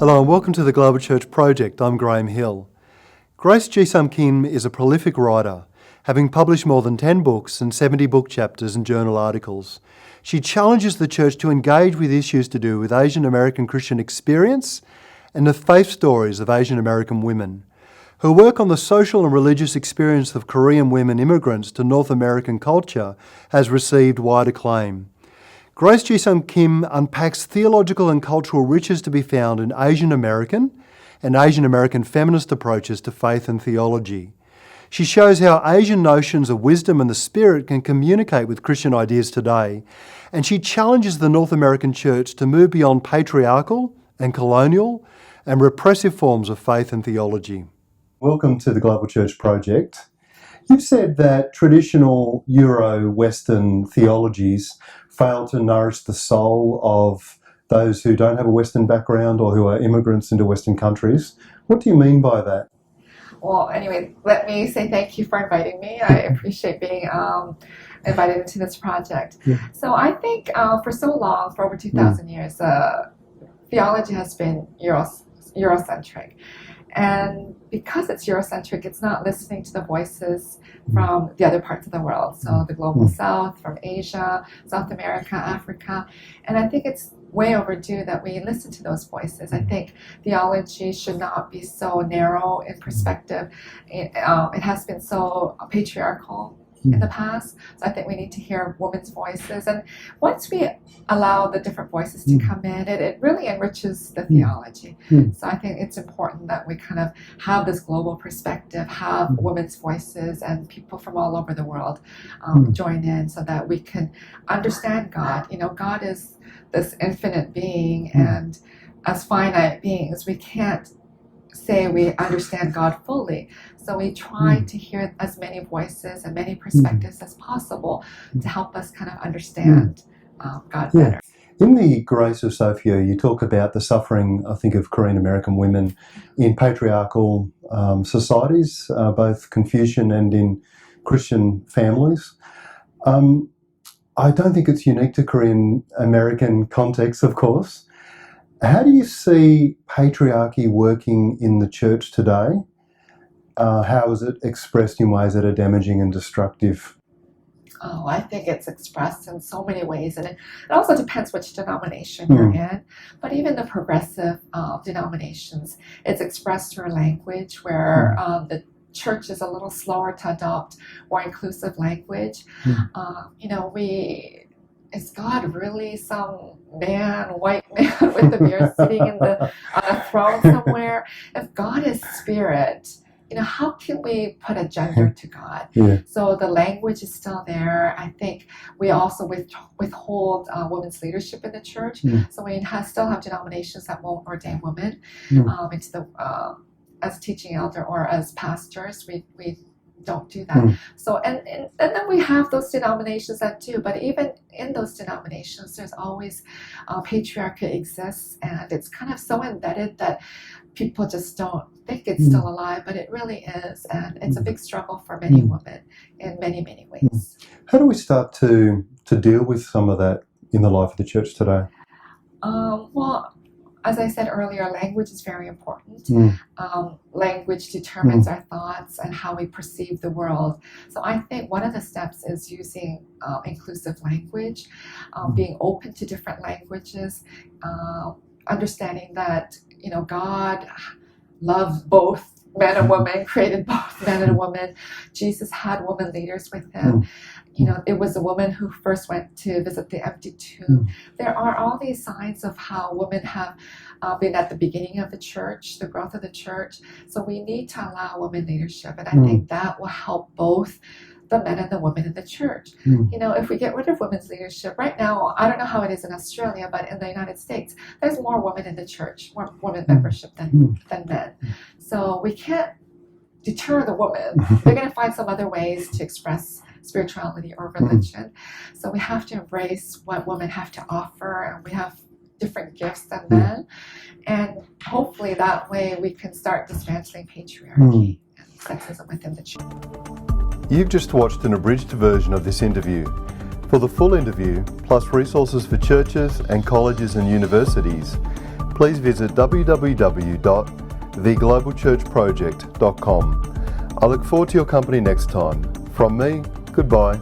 Hello and welcome to the GlobalChurch Project. I'm Graham Hill. Grace Jisung Kim is a prolific writer, having published more than 10 books and 70 book chapters and journal articles. She challenges the church to engage with issues to do with Asian American Christian experience and the faith stories of Asian American women. Her work on the social and religious experience of Korean women immigrants to North American culture has received wide acclaim. Grace Jisung Kim unpacks theological and cultural riches to be found in Asian American and Asian American-feminist approaches to faith and theology. She shows how Asian notions of wisdom and the Spirit can communicate with Christian ideas today, and she challenges the North American church to move beyond patriarchal and colonial and repressive forms of faith and theology. Welcome to the Global Church Project. You've said that traditional Euro-Western theologies fail to nourish the soul of those who don't have a Western background or who are immigrants into Western countries. What do you mean by that? Well, anyway, let me say thank you for inviting me. I appreciate being invited into this project. Yeah. So I think for so long, for over 2,000 years, theology has been Eurocentric. And because it's Eurocentric, it's not listening to the voices from the other parts of the world. So the global south, from Asia, South America, Africa. And I think it's way overdue that we listen to those voices. I think theology should not be so narrow in perspective. It has been so patriarchal in the past. So I think we need to hear women's voices. And once we allow the different voices to come in, it really enriches the theology. So I think it's important that we kind of have this global perspective, have women's voices and people from all over the world join in so that we can understand God. You know, God is this infinite being, and as finite beings, we can't say we understand God fully. So we try to hear as many voices and many perspectives as possible to help us kind of understand God better. In the Grace of Sophia, you talk about the suffering, I think, of Korean American women in patriarchal societies, both Confucian and in Christian families. I don't think it's unique to Korean American context, of course. How do you see patriarchy working in the church today? How is it expressed in ways that are damaging and destructive? Oh, I think it's expressed in so many ways, and it also depends which denomination you're in. But even the progressive denominations, it's expressed through language where the church is a little slower to adopt more inclusive language. Is God really some white man with a beard sitting on a throne somewhere? If God is spirit, how can we put a gender to God? So the language is still there. I think we also withhold women's leadership in the church. So we still have denominations that won't ordain women into the as teaching elder or as pastors. We don't do that. So and then we have those denominations that do, but even in those denominations there's always patriarchy exists, and it's kind of so embedded that people just don't think it's still alive, but it really is, and it's a big struggle for many women in many, many ways. How do we start to deal with some of that in the life of the church today? Well, as I said earlier, language is very important. Language determines our thoughts and how we perceive the world. So I think one of the steps is using inclusive language, being open to different languages, understanding that, God loves both men and women, created both men and women. Jesus had women leaders with him. It was a woman who first went to visit the empty tomb. There are all these signs of how women have been at the beginning of the church, the growth of the church. So we need to allow women leadership, and I think that will help both the men and the women in the church. If we get rid of women's leadership, right now, I don't know how it is in Australia, but in the United States, there's more women in the church, more women membership than men. So we can't deter the women. They're going to find some other ways to express spirituality or religion. So we have to embrace what women have to offer, and we have different gifts than men. And hopefully that way we can start dismantling patriarchy and sexism within the church. You've just watched an abridged version of this interview. For the full interview, plus resources for churches and colleges and universities, please visit www.theglobalchurchproject.com. I look forward to your company next time. From me, goodbye.